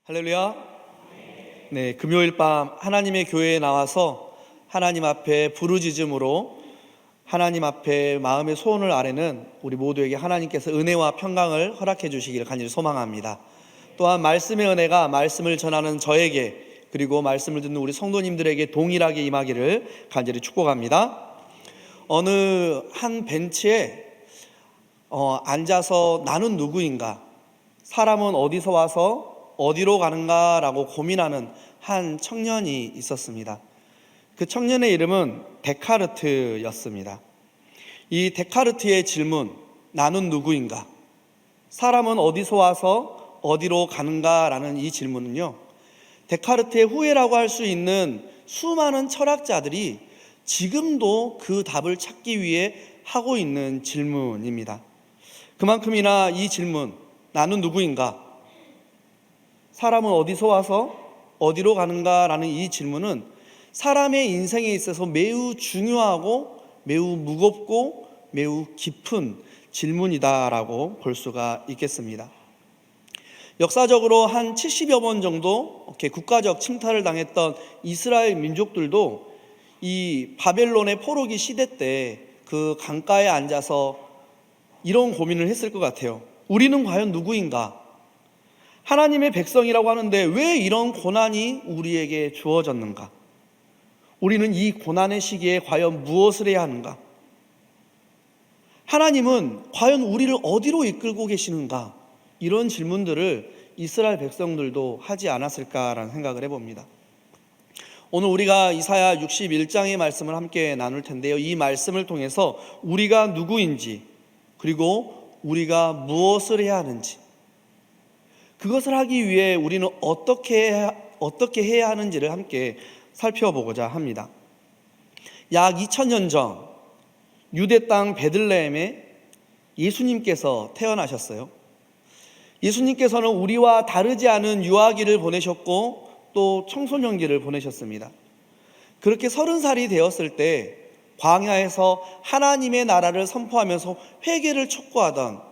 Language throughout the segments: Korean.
할렐루야. 네, 금요일 밤 하나님의 교회에 나와서 하나님 앞에 부르짖음으로 하나님 앞에 마음의 소원을 아뢰는 우리 모두에게 하나님께서 은혜와 평강을 허락해 주시기를 간절히 소망합니다. 또한 말씀의 은혜가 말씀을 전하는 저에게 그리고 말씀을 듣는 우리 성도님들에게 동일하게 임하기를 간절히 축복합니다. 어느 한 벤치에 앉아서 나는 누구인가, 사람은 어디서 와서 어디로 가는가라고 고민하는 한 청년이 있었습니다. 그 청년의 이름은 데카르트였습니다. 이 데카르트의 질문, 나는 누구인가? 사람은 어디서 와서 어디로 가는가라는 이 질문은요, 데카르트의 후예라고 할 수 있는 수많은 철학자들이 지금도 그 답을 찾기 위해 하고 있는 질문입니다. 그만큼이나 이 질문, 나는 누구인가? 사람은 어디서 와서 어디로 가는가라는 이 질문은 사람의 인생에 있어서 매우 중요하고 매우 무겁고 매우 깊은 질문이다라고 볼 수가 있겠습니다. 역사적으로 한 70여 번 정도 이렇게 국가적 침탈을 당했던 이스라엘 민족들도 이 바벨론의 포로기 시대 때 그 강가에 앉아서 이런 고민을 했을 것 같아요. 우리는 과연 누구인가? 하나님의 백성이라고 하는데 왜 이런 고난이 우리에게 주어졌는가? 우리는 이 고난의 시기에 과연 무엇을 해야 하는가? 하나님은 과연 우리를 어디로 이끌고 계시는가? 이런 질문들을 이스라엘 백성들도 하지 않았을까라는 생각을 해봅니다. 오늘 우리가 이사야 61장의 말씀을 함께 나눌 텐데요, 이 말씀을 통해서 우리가 누구인지 그리고 우리가 무엇을 해야 하는지, 그것을 하기 위해 우리는 어떻게 해야 하는지를 함께 살펴보고자 합니다. 약 2000년 전 유대 땅 베들레헴에 예수님께서 태어나셨어요. 예수님께서는 우리와 다르지 않은 유아기를 보내셨고 또 청소년기를 보내셨습니다. 그렇게 30살이 되었을 때 광야에서 하나님의 나라를 선포하면서 회개를 촉구하던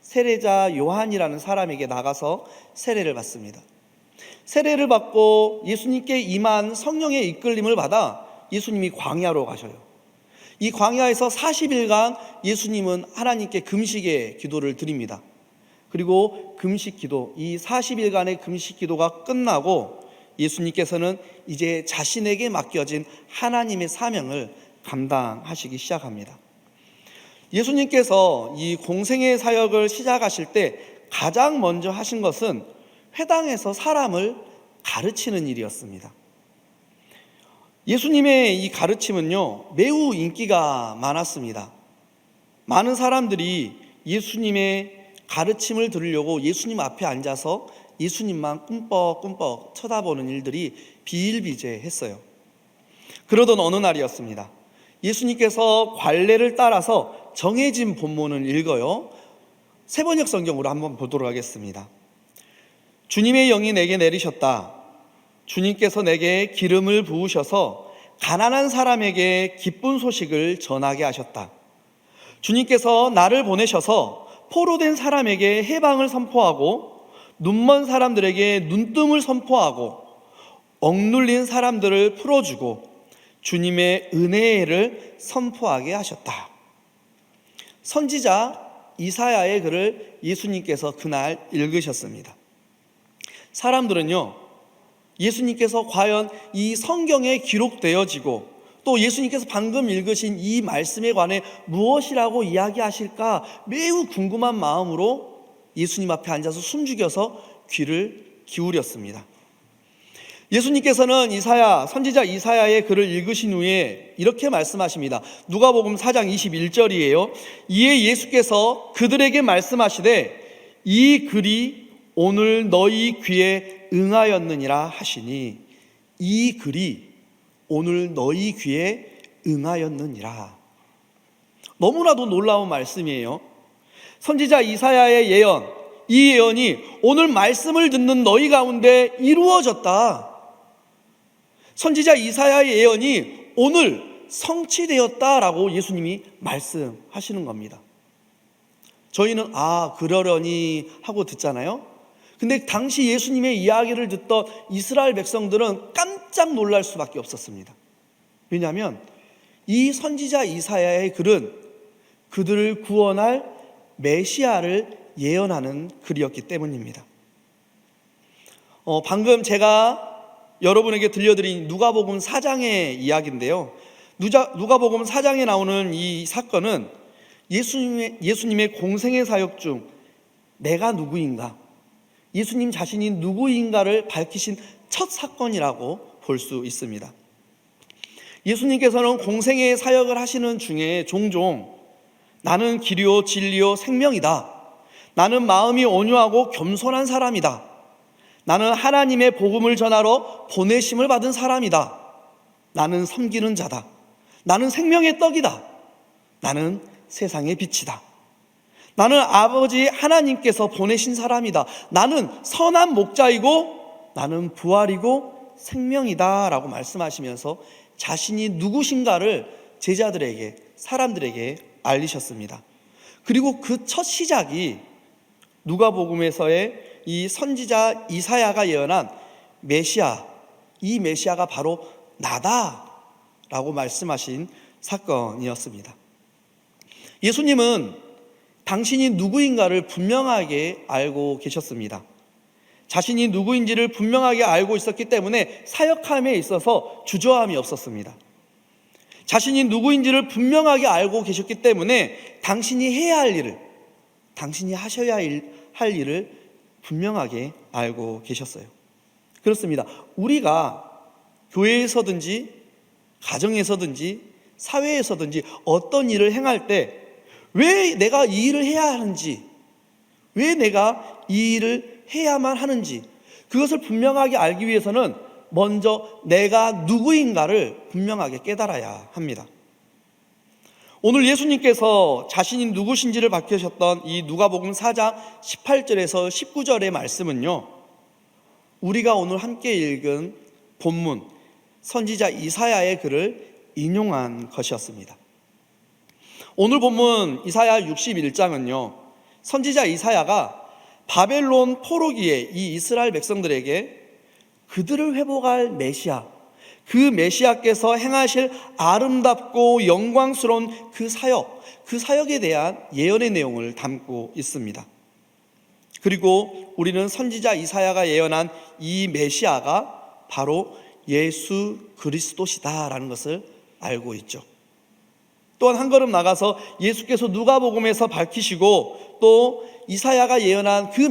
세례자 요한이라는 사람에게 나가서 세례를 받습니다. 세례를 받고 예수님께 임한 성령의 이끌림을 받아 예수님이 광야로 가셔요. 이 광야에서 40일간 예수님은 하나님께 금식의 기도를 드립니다. 그리고 금식 기도, 이 40일간의 금식 기도가 끝나고 예수님께서는 이제 자신에게 맡겨진 하나님의 사명을 감당하시기 시작합니다. 예수님께서 이 공생의 사역을 시작하실 때 가장 먼저 하신 것은 회당에서 사람을 가르치는 일이었습니다. 예수님의 이 가르침은요, 매우 인기가 많았습니다. 많은 사람들이 예수님의 가르침을 들으려고 예수님 앞에 앉아서 예수님만 꿈뻑꿈뻑 쳐다보는 일들이 비일비재했어요. 그러던 어느 날이었습니다. 예수님께서 관례를 따라서 정해진 본문을 읽어요. 세번역 성경으로 한번 보도록 하겠습니다. 주님의 영이 내게 내리셨다. 주님께서 내게 기름을 부으셔서 가난한 사람에게 기쁜 소식을 전하게 하셨다. 주님께서 나를 보내셔서 포로된 사람에게 해방을 선포하고 눈먼 사람들에게 눈뜸을 선포하고 억눌린 사람들을 풀어주고 주님의 은혜를 선포하게 하셨다. 선지자 이사야의 글을 예수님께서 그날 읽으셨습니다. 사람들은요, 예수님께서 과연 이 성경에 기록되어지고 또 예수님께서 방금 읽으신 이 말씀에 관해 무엇이라고 이야기하실까 매우 궁금한 마음으로 예수님 앞에 앉아서 숨죽여서 귀를 기울였습니다. 예수님께서는 선지자 이사야의 글을 읽으신 후에 이렇게 말씀하십니다. 누가복음 4장 21절이에요. 이에 예수께서 그들에게 말씀하시되 이 글이 오늘 너희 귀에 응하였느니라 하시니, 이 글이 오늘 너희 귀에 응하였느니라. 너무나도 놀라운 말씀이에요. 선지자 이사야의 예언, 이 예언이 오늘 말씀을 듣는 너희 가운데 이루어졌다. 선지자 이사야의 예언이 오늘 성취되었다라고 예수님이 말씀하시는 겁니다. 저희는 그러려니 하고 듣잖아요. 근데 당시 예수님의 이야기를 듣던 이스라엘 백성들은 깜짝 놀랄 수밖에 없었습니다. 왜냐하면 이 선지자 이사야의 글은 그들을 구원할 메시아를 예언하는 글이었기 때문입니다. 방금 제가 여러분에게 들려드린 누가복음 4장의 이야기인데요. 누가복음 4장에 나오는 이 사건은 예수님의 공생의 사역 중 내가 누구인가, 예수님 자신이 누구인가를 밝히신 첫 사건이라고 볼 수 있습니다. 예수님께서는 공생의 사역을 하시는 중에 종종 나는 길이요 진리요 생명이다, 나는 마음이 온유하고 겸손한 사람이다, 나는 하나님의 복음을 전하러 보내심을 받은 사람이다, 나는 섬기는 자다, 나는 생명의 떡이다, 나는 세상의 빛이다, 나는 아버지 하나님께서 보내신 사람이다, 나는 선한 목자이고 나는 부활이고 생명이다 라고 말씀하시면서 자신이 누구신가를 제자들에게, 사람들에게 알리셨습니다. 그리고 그 첫 시작이 누가복음에서의 이 선지자 이사야가 예언한 메시아, 이 메시아가 바로 나다라고 말씀하신 사건이었습니다. 예수님은 당신이 누구인가를 분명하게 알고 계셨습니다. 자신이 누구인지를 분명하게 알고 있었기 때문에 사역함에 있어서 주저함이 없었습니다. 자신이 누구인지를 분명하게 알고 계셨기 때문에 당신이 해야 할 일을, 당신이 하셔야 할 일을 분명하게 알고 계셨어요. 그렇습니다. 우리가 교회에서든지 가정에서든지 사회에서든지 어떤 일을 행할 때 왜 내가 이 일을 해야 하는지, 왜 내가 이 일을 해야만 하는지, 그것을 분명하게 알기 위해서는 먼저 내가 누구인가를 분명하게 깨달아야 합니다. 오늘 예수님께서 자신이 누구신지를 밝히셨던 이 누가복음 4장 18절에서 19절의 말씀은요, 우리가 오늘 함께 읽은 본문 선지자 이사야의 글을 인용한 것이었습니다. 오늘 본문 이사야 61장은요, 선지자 이사야가 바벨론 포로기에 이 이스라엘 백성들에게 그들을 회복할 메시아, 그 메시아께서 행하실 아름답고 영광스러운 그 사역에 대한 예언의 내용을 담고 있습니다. 그리고 우리는 선지자 이사야가 예언한 이 메시아가 바로 예수 그리스도시다라는 것을 알고 있죠. 또한 한 걸음 나가서 예수께서 누가복음에서 밝히시고 또 이사야가 예언한 그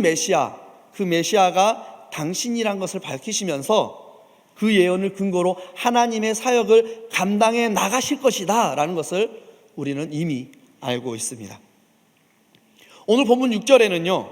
메시아가 당신이란 것을 밝히시면서 그 예언을 근거로 하나님의 사역을 감당해 나가실 것이다 라는 것을 우리는 이미 알고 있습니다. 오늘 본문 6절에는요,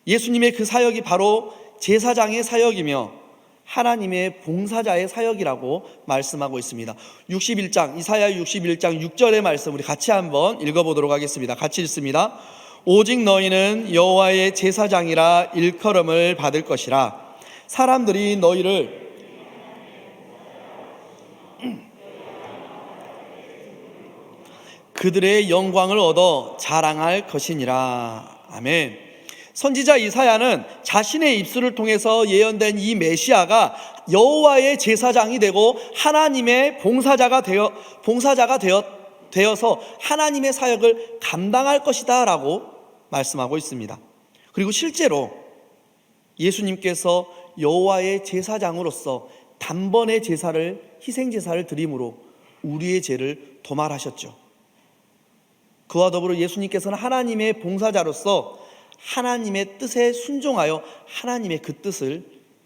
예수님의 그 사역이 바로 제사장의 사역이며 하나님의 봉사자의 사역이라고 말씀하고 있습니다. 이사야 61장 6절의 말씀 우리 같이 한번 읽어보도록 하겠습니다. 같이 읽습니다. 오직 너희는 여호와의 제사장이라 일컬음을 받을 것이라. 사람들이 너희를 그들의 영광을 얻어 자랑할 것이니라. 아멘. 선지자 이사야는 자신의 입술을 통해서 예언된 이 메시아가 여호와의 제사장이 되고 하나님의 봉사자가 되어서 하나님의 사역을 감당할 것이다 라고 말씀하고 있습니다. 그리고 실제로 예수님께서 여호와의 제사장으로서 단번에 희생제사를 드림으로 우리의 죄를 도말하셨죠. 그와 더불어 예수님께서는 하나님의 봉사자로서 하나님의 뜻에 순종하여 하나님의 그 뜻을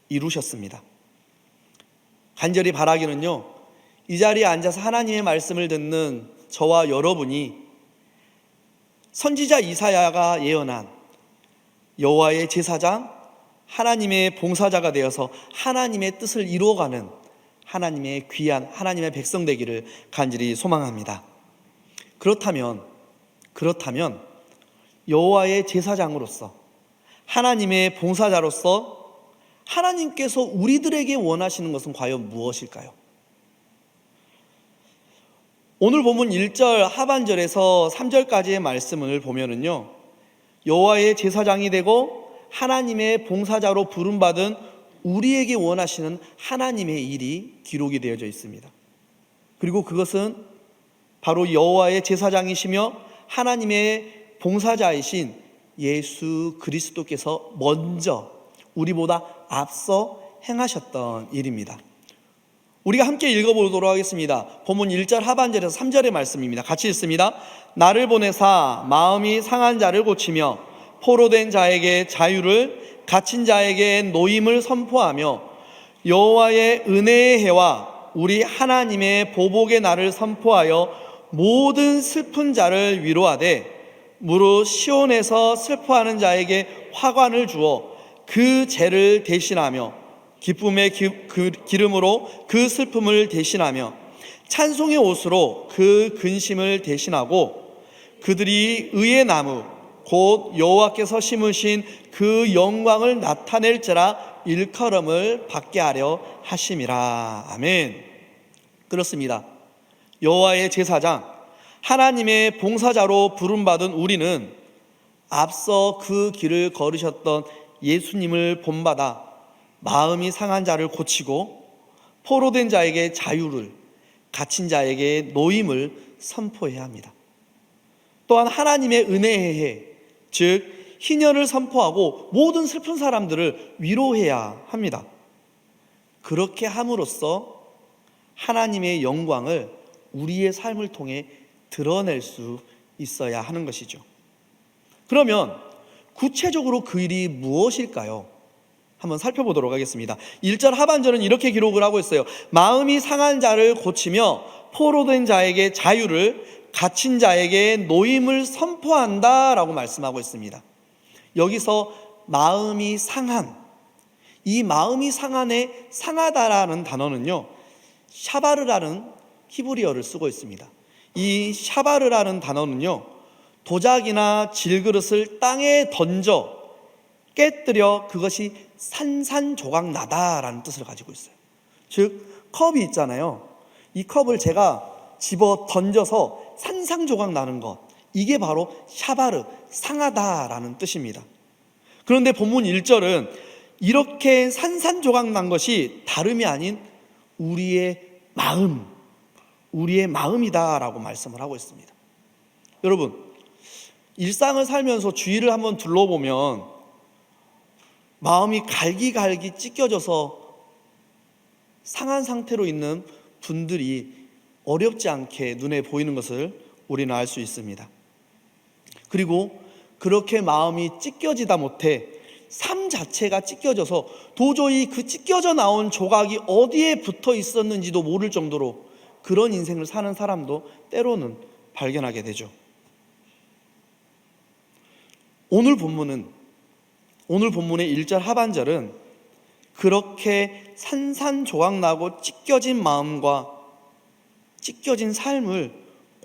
이루셨습니다. 간절히 바라기는요, 이 자리에 앉아서 하나님의 말씀을 듣는 저와 여러분이 선지자 이사야가 예언한 여호와의 제사장, 하나님의 봉사자가 되어서 하나님의 뜻을 이루어가는 하나님의 귀한 하나님의 백성 되기를 간절히 소망합니다. 그렇다면 여호와의 제사장으로서 하나님의 봉사자로서 하나님께서 우리들에게 원하시는 것은 과연 무엇일까요? 오늘 본문 1절 하반절에서 3절까지의 말씀을 보면은요, 여호와의 제사장이 되고 하나님의 봉사자로 부름받은 우리에게 원하시는 하나님의 일이 기록이 되어져 있습니다. 그리고 그것은 바로 여호와의 제사장이시며 하나님의 봉사자이신 예수 그리스도께서 먼저 우리보다 앞서 행하셨던 일입니다. 우리가 함께 읽어보도록 하겠습니다. 본문 1절 하반절에서 3절의 말씀입니다. 같이 읽습니다. 나를 보내사 마음이 상한 자를 고치며 포로된 자에게 자유를, 갇힌 자에게 노임을 선포하며 여호와의 은혜의 해와 우리 하나님의 보복의 날을 선포하여 모든 슬픈 자를 위로하되 무릇 시온에서 슬퍼하는 자에게 화관을 주어 그 죄를 대신하며 기쁨의 기름으로 그 슬픔을 대신하며 찬송의 옷으로 그 근심을 대신하고 그들이 의의 나무 곧 여호와께서 심으신 그 영광을 나타낼지라 일컬음을 받게 하려 하심이라. 아멘. 그렇습니다. 여호와의 제사장, 하나님의 봉사자로 부름받은 우리는 앞서 그 길을 걸으셨던 예수님을 본받아 마음이 상한 자를 고치고 포로된 자에게 자유를, 갇힌 자에게 노임을 선포해야 합니다. 또한 하나님의 은혜의 해, 즉 희년을 선포하고 모든 슬픈 사람들을 위로해야 합니다. 그렇게 함으로써 하나님의 영광을 우리의 삶을 통해 드러낼 수 있어야 하는 것이죠. 그러면 구체적으로 그 일이 무엇일까요? 한번 살펴보도록 하겠습니다. 1절 하반절은 이렇게 기록을 하고 있어요. 마음이 상한 자를 고치며 포로된 자에게 자유를, 갇힌 자에게 노임을 선포한다 라고 말씀하고 있습니다. 여기서 마음이 상한, 이 마음이 상한에 상하다라는 단어는요, 샤바르라는 히브리어를 쓰고 있습니다. 이 샤바르라는 단어는요, 도자기나 질그릇을 땅에 던져 깨뜨려 그것이 산산조각 나다라는 뜻을 가지고 있어요. 즉 컵이 있잖아요. 이 컵을 제가 집어 던져서 산산조각 나는 것, 이게 바로 샤바르, 상하다라는 뜻입니다. 그런데 본문 1절은 이렇게 산산조각 난 것이 다름이 아닌 우리의 마음이다라고 말씀을 하고 있습니다. 여러분, 일상을 살면서 주위를 한번 둘러보면 마음이 갈기갈기 찢겨져서 상한 상태로 있는 분들이 어렵지 않게 눈에 보이는 것을 우리는 알 수 있습니다. 그리고 그렇게 마음이 찢겨지다 못해 삶 자체가 찢겨져서 도저히 그 찢겨져 나온 조각이 어디에 붙어 있었는지도 모를 정도로 그런 인생을 사는 사람도 때로는 발견하게 되죠. 오늘 본문의 1절 하반절은 그렇게 산산조각나고 찢겨진 마음과 찢겨진 삶을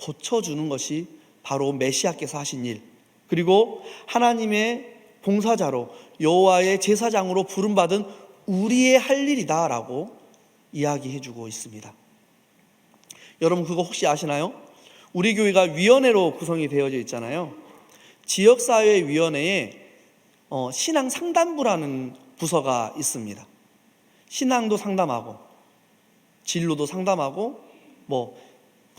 고쳐주는 것이 바로 메시아께서 하신 일, 그리고 하나님의 봉사자로 여호와의 제사장으로 부름받은 우리의 할 일이다라고 이야기해주고 있습니다. 여러분 그거 혹시 아시나요? 우리 교회가 위원회로 구성이 되어져 있잖아요. 지역사회위원회에 신앙 상담부라는 부서가 있습니다. 신앙도 상담하고 진로도 상담하고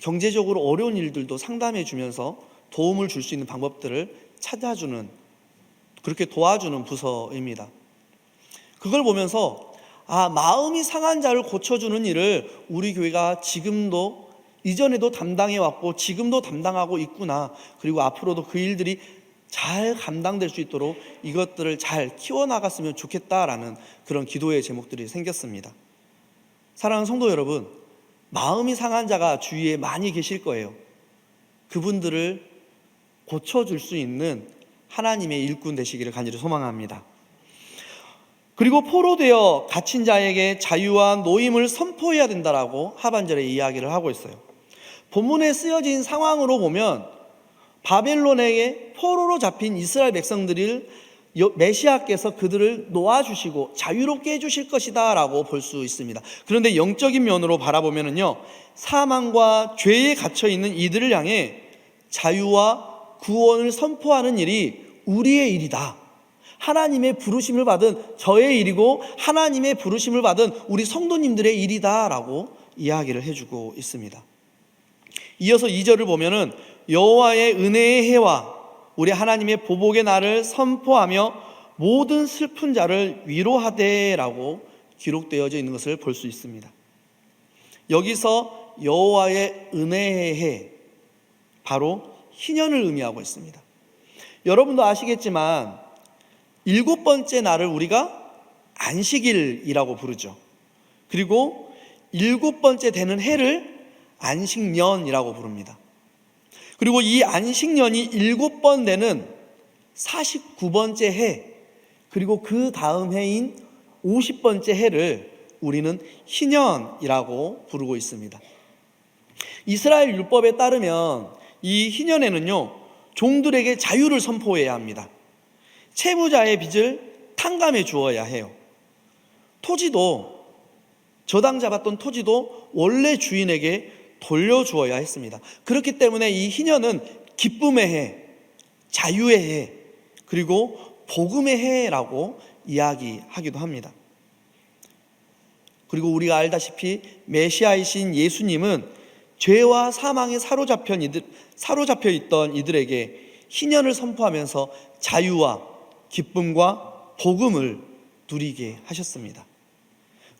경제적으로 어려운 일들도 상담해 주면서 도움을 줄 수 있는 방법들을 찾아주는, 그렇게 도와주는 부서입니다. 그걸 보면서 마음이 상한 자를 고쳐주는 일을 우리 교회가 지금도, 이전에도 담당해 왔고 지금도 담당하고 있구나, 그리고 앞으로도 그 일들이 잘 감당될 수 있도록 이것들을 잘 키워나갔으면 좋겠다라는 그런 기도의 제목들이 생겼습니다. 사랑하는 성도 여러분, 마음이 상한 자가 주위에 많이 계실 거예요. 그분들을 고쳐줄 수 있는 하나님의 일꾼 되시기를 간절히 소망합니다. 그리고 포로되어 갇힌 자에게 자유와 노임을 선포해야 된다라고 하반절에 이야기를 하고 있어요. 본문에 쓰여진 상황으로 보면 바벨론에게 포로로 잡힌 이스라엘 백성들을 메시아께서 그들을 놓아주시고 자유롭게 해주실 것이다 라고 볼 수 있습니다. 그런데 영적인 면으로 바라보면요, 사망과 죄에 갇혀있는 이들을 향해 자유와 구원을 선포하는 일이 우리의 일이다, 하나님의 부르심을 받은 저의 일이고 하나님의 부르심을 받은 우리 성도님들의 일이다라고 이야기를 해주고 있습니다. 이어서 2절을 보면은 여호와의 은혜의 해와 우리 하나님의 보복의 날을 선포하며 모든 슬픈 자를 위로하되라고 기록되어져 있는 것을 볼 수 있습니다. 여기서 여호와의 은혜의 해, 바로 희년을 의미하고 있습니다. 여러분도 아시겠지만 7번째 날을 우리가 안식일이라고 부르죠. 그리고 7번째 되는 해를 안식년이라고 부릅니다. 그리고 이 안식년이 7번 되는 49번째 해, 그리고 그 다음 해인 50번째 해를 우리는 희년이라고 부르고 있습니다. 이스라엘 율법에 따르면 이 희년에는요, 종들에게 자유를 선포해야 합니다. 채무자의 빚을 탕감해 주어야 해요. 토지도, 저당 잡았던 토지도 원래 주인에게 돌려주어야 했습니다. 그렇기 때문에 이 희년은 기쁨의 해, 자유의 해, 그리고 복음의 해라고 이야기하기도 합니다. 그리고 우리가 알다시피 메시아이신 예수님은 죄와 사망에 사로잡혀 있던 이들에게 희년을 선포하면서 자유와 기쁨과 복음을 누리게 하셨습니다.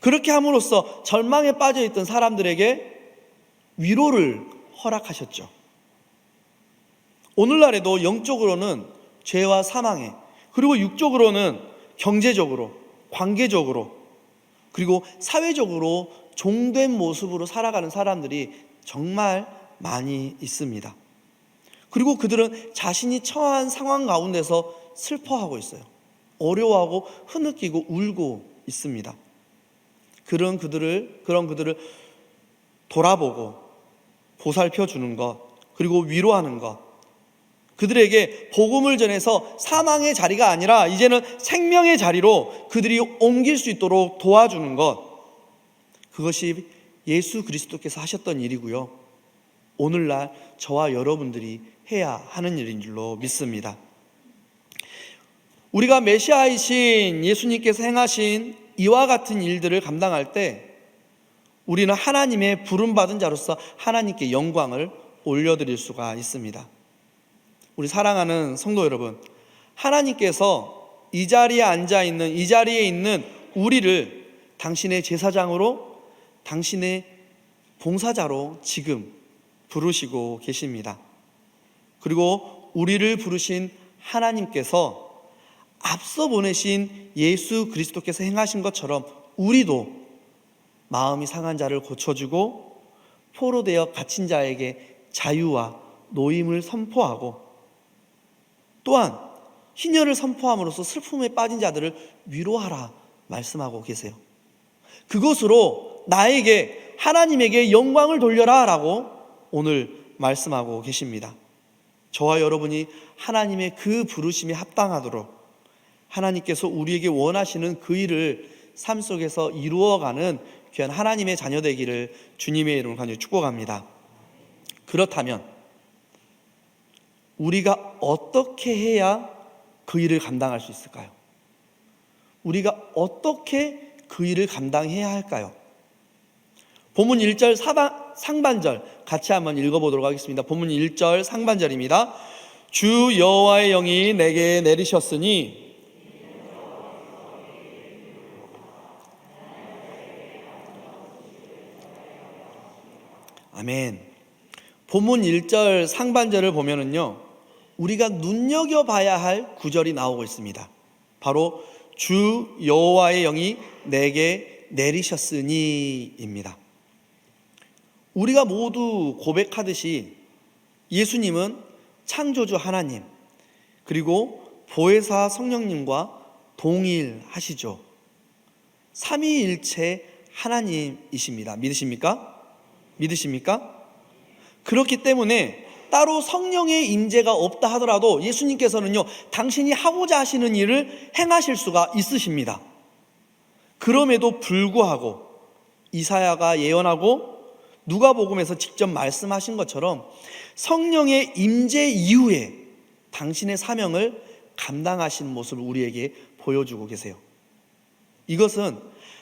그렇게 함으로써 절망에 빠져 있던 사람들에게 위로를 허락하셨죠. 오늘날에도 영적으로는 죄와 사망에, 그리고 육적으로는 경제적으로, 관계적으로, 그리고 사회적으로 종된 모습으로 살아가는 사람들이 정말 많이 있습니다. 그리고 그들은 자신이 처한 상황 가운데서 슬퍼하고 있어요. 어려워하고 흐느끼고 울고 있습니다. 그런 그들을 돌아보고 보살펴 주는 것, 그리고 위로하는 것, 그들에게 복음을 전해서 사망의 자리가 아니라 이제는 생명의 자리로 그들이 옮길 수 있도록 도와주는 것, 그것이 예수 그리스도께서 하셨던 일이고요, 오늘날 저와 여러분들이 해야 하는 일인 줄로 믿습니다. 우리가 메시아이신 예수님께서 행하신 이와 같은 일들을 감당할 때 우리는 하나님의 부름받은 자로서 하나님께 영광을 올려드릴 수가 있습니다. 우리 사랑하는 성도 여러분, 하나님께서 이 자리에 앉아있는, 이 자리에 있는 우리를 당신의 제사장으로, 당신의 봉사자로 지금 부르시고 계십니다. 그리고 우리를 부르신 하나님께서 앞서 보내신 예수 그리스도께서 행하신 것처럼 우리도 마음이 상한 자를 고쳐주고 포로되어 갇힌 자에게 자유와 노임을 선포하고, 또한 희년을 선포함으로써 슬픔에 빠진 자들을 위로하라 말씀하고 계세요. 그것으로 나에게, 하나님에게 영광을 돌려라 라고 오늘 말씀하고 계십니다. 저와 여러분이 하나님의 그 부르심에 합당하도록 하나님께서 우리에게 원하시는 그 일을 삶 속에서 이루어가는 귀한 하나님의 자녀 되기를 주님의 이름으로 간절히 축복합니다. 그렇다면 우리가 어떻게 해야 그 일을 감당할 수 있을까요? 우리가 어떻게 그 일을 감당해야 할까요? 본문 1절 상반절 같이 한번 읽어보도록 하겠습니다. 본문 1절 상반절입니다. 주 여호와의 영이 내게 내리셨으니 아멘. 본문 1절 상반절을 보면은요, 우리가 눈여겨봐야 할 구절이 나오고 있습니다. 바로 주 여호와의 영이 내게 내리셨으니입니다. 우리가 모두 고백하듯이 예수님은 창조주 하나님, 그리고 보혜사 성령님과 동일하시죠. 삼위일체 하나님이십니다. 믿으십니까? 그렇기 때문에 따로 성령의 임재가 없다 하더라도 예수님께서는요, 당신이 하고자 하시는 일을 행하실 수가 있으십니다. 그럼에도 불구하고 이사야가 예언하고 누가복음에서 직접 말씀하신 것처럼 성령의 임재 이후에 당신의 사명을 감당하신 모습을 우리에게 보여주고 계세요. 이것은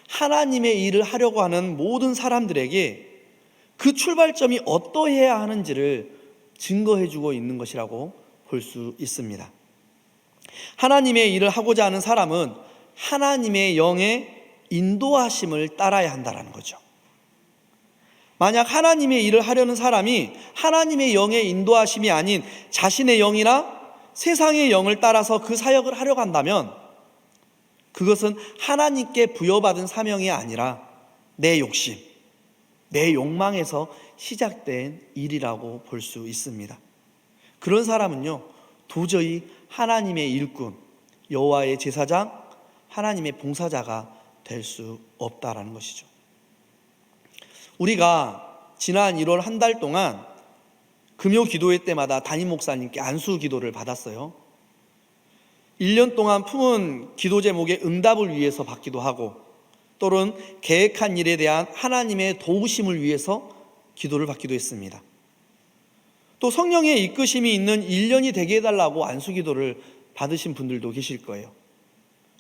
하나님의 일을 하려고 하는 모든 사람들에게 그 출발점이 어떠해야 하는지를 증거해주고 있는 것이라고 볼 수 있습니다. 하나님의 일을 하고자 하는 사람은 하나님의 영의 인도하심을 따라야 한다는 거죠. 만약 하나님의 일을 하려는 사람이 하나님의 영의 인도하심이 아닌 자신의 영이나 세상의 영을 따라서 그 사역을 하려고 한다면 그것은 하나님께 부여받은 사명이 아니라 내 욕심, 내 욕망에서 시작된 일이라고 볼 수 있습니다. 그런 사람은요, 도저히 하나님의 일꾼, 여호와의 제사장, 하나님의 봉사자가 될 수 없다라는 것이죠. 우리가 지난 1월 한 달 동안 금요 기도회 때마다 담임 목사님께 안수 기도를 받았어요. 1년 동안 품은 기도 제목의 응답을 위해서 받기도 하고, 또는 계획한 일에 대한 하나님의 도우심을 위해서 기도를 받기도 했습니다. 또 성령의 이끄심이 있는 1년이 되게 해달라고 안수 기도를 받으신 분들도 계실 거예요.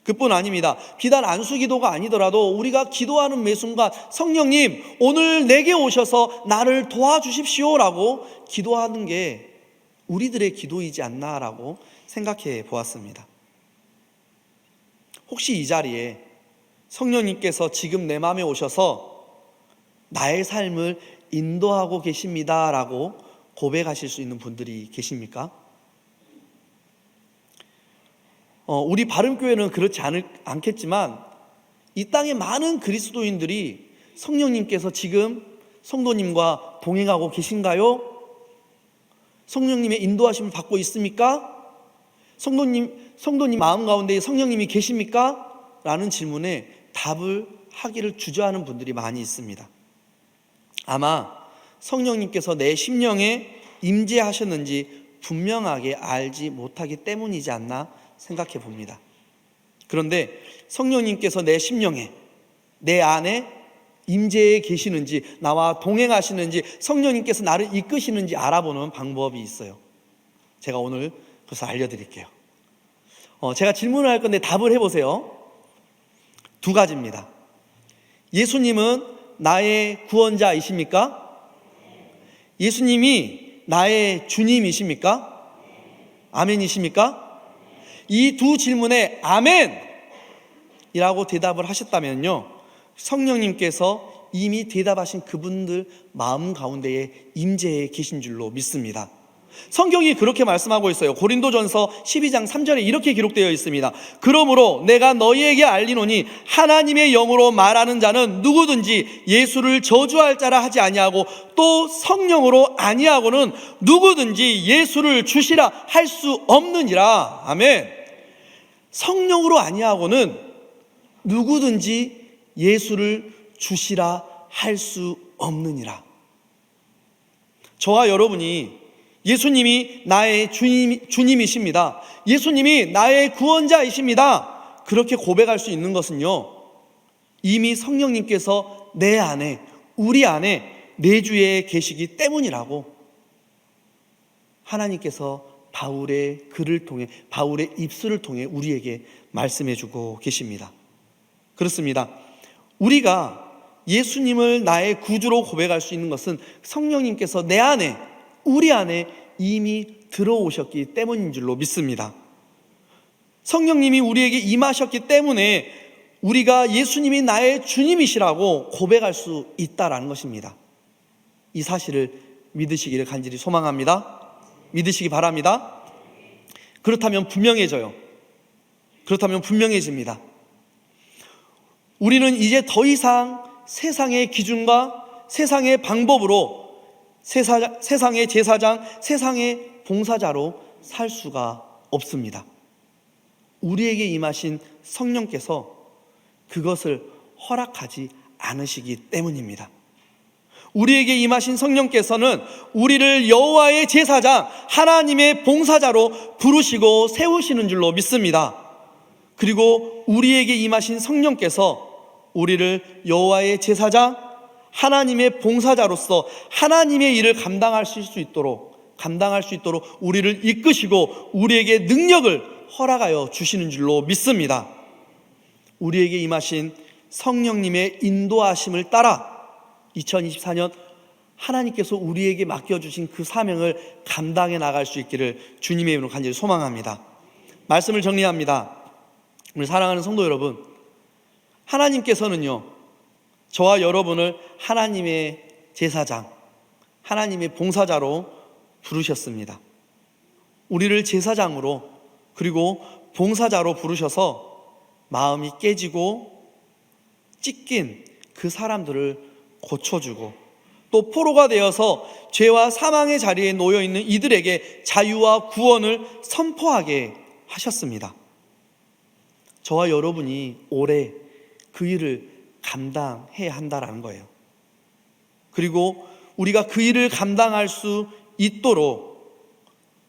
그뿐 아닙니다. 비단 안수 기도가 아니더라도 우리가 기도하는 매 순간 성령님 오늘 내게 오셔서 나를 도와주십시오 라고 기도하는 게 우리들의 기도이지 않나라고 생각해 보았습니다. 혹시 이 자리에 성령님께서 지금 내 마음에 오셔서 나의 삶을 인도하고 계십니다 라고 고백하실 수 있는 분들이 계십니까? 우리 바른교회는 그렇지 않겠지만 이 땅의 많은 그리스도인들이 성령님께서 지금 성도님과 동행하고 계신가요? 성령님의 인도하심을 받고 있습니까? 성도님 마음 가운데 성령님이 계십니까? 라는 질문에 답을 하기를 주저하는 분들이 많이 있습니다. 아마 성령님께서 내 심령에 임재하셨는지 분명하게 알지 못하기 때문이지 않나 생각해 봅니다. 그런데 성령님께서 내 심령에, 내 안에 임재해 계시는지, 나와 동행하시는지, 성령님께서 나를 이끄시는지 알아보는 방법이 있어요. 제가 오늘 그것을 알려드릴게요. 제가 질문을 할 건데 답을 해보세요. 2가지입니다. 예수님은 나의 구원자이십니까? 예수님이 나의 주님이십니까? 아멘이십니까? 이 두 질문에 아멘이라고 대답을 하셨다면요, 성령님께서 이미 대답하신 그분들 마음 가운데에 임재해 계신 줄로 믿습니다. 성경이 그렇게 말씀하고 있어요. 고린도전서 12장 3절에 이렇게 기록되어 있습니다. 그러므로 내가 너희에게 알리노니 하나님의 영으로 말하는 자는 누구든지 예수를 저주할 자라 하지 아니하고 또 성령으로 아니하고는 누구든지 예수를 주시라 할 수 없느니라. 아멘. 성령으로 아니하고는 누구든지 예수를 주시라 할 수 없느니라. 저와 여러분이 예수님이 나의 주님이십니다. 예수님이 나의 구원자이십니다. 그렇게 고백할 수 있는 것은요, 이미 성령님께서 내 안에, 우리 안에 내주에 계시기 때문이라고 하나님께서 바울의 글을 통해, 바울의 입술을 통해 우리에게 말씀해주고 계십니다. 그렇습니다. 우리가 예수님을 나의 구주로 고백할 수 있는 것은 성령님께서 내 안에, 우리 안에 이미 들어오셨기 때문인 줄로 믿습니다. 성령님이 우리에게 임하셨기 때문에 우리가 예수님이 나의 주님이시라고 고백할 수 있다라는 것입니다. 이 사실을 믿으시기를 간절히 소망합니다. 믿으시기 바랍니다. 그렇다면 분명해져요. 그렇다면 분명해집니다. 우리는 이제 더 이상 세상의 기준과 세상의 방법으로 세상의 제사장, 세상의 봉사자로 살 수가 없습니다. 우리에게 임하신 성령께서 그것을 허락하지 않으시기 때문입니다. 우리에게 임하신 성령께서는 우리를 여호와의 제사장, 하나님의 봉사자로 부르시고 세우시는 줄로 믿습니다. 그리고 우리에게 임하신 성령께서 우리를 여호와의 제사장, 하나님의 봉사자로서 하나님의 일을 감당할 수 있도록 우리를 이끄시고 우리에게 능력을 허락하여 주시는 줄로 믿습니다. 우리에게 임하신 성령님의 인도하심을 따라 2024년 하나님께서 우리에게 맡겨주신 그 사명을 감당해 나갈 수 있기를 주님의 이름으로 간절히 소망합니다. 말씀을 정리합니다. 우리 사랑하는 성도 여러분, 하나님께서는요, 저와 여러분을 하나님의 제사장, 하나님의 봉사자로 부르셨습니다. 우리를 제사장으로 그리고 봉사자로 부르셔서 마음이 깨지고 찢긴 그 사람들을 고쳐주고 또 포로가 되어서 죄와 사망의 자리에 놓여있는 이들에게 자유와 구원을 선포하게 하셨습니다. 저와 여러분이 올해 그 일을 감당해야 한다라는 거예요. 그리고 우리가 그 일을 감당할 수 있도록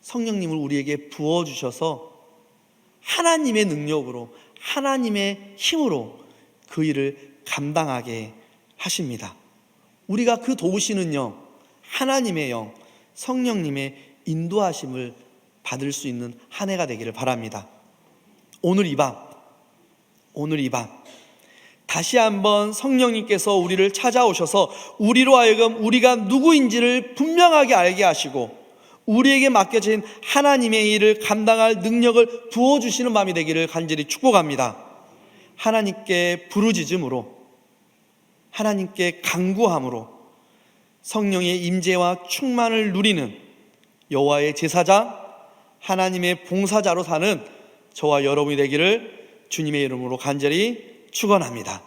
성령님을 우리에게 부어주셔서 하나님의 능력으로 하나님의 힘으로 그 일을 감당하게 하십니다. 우리가 그 도우시는요, 하나님의 영, 성령님의 인도하심을 받을 수 있는 한 해가 되기를 바랍니다. 오늘 이 밤 다시 한번 성령님께서 우리를 찾아오셔서 우리로 하여금 우리가 누구인지를 분명하게 알게 하시고 우리에게 맡겨진 하나님의 일을 감당할 능력을 부어주시는 밤이 되기를 간절히 축복합니다. 하나님께 부르짖음으로, 하나님께 간구함으로 성령의 임재와 충만을 누리는 여호와의 제사장, 하나님의 봉사자로 사는 저와 여러분이 되기를 주님의 이름으로 간절히 축원합니다.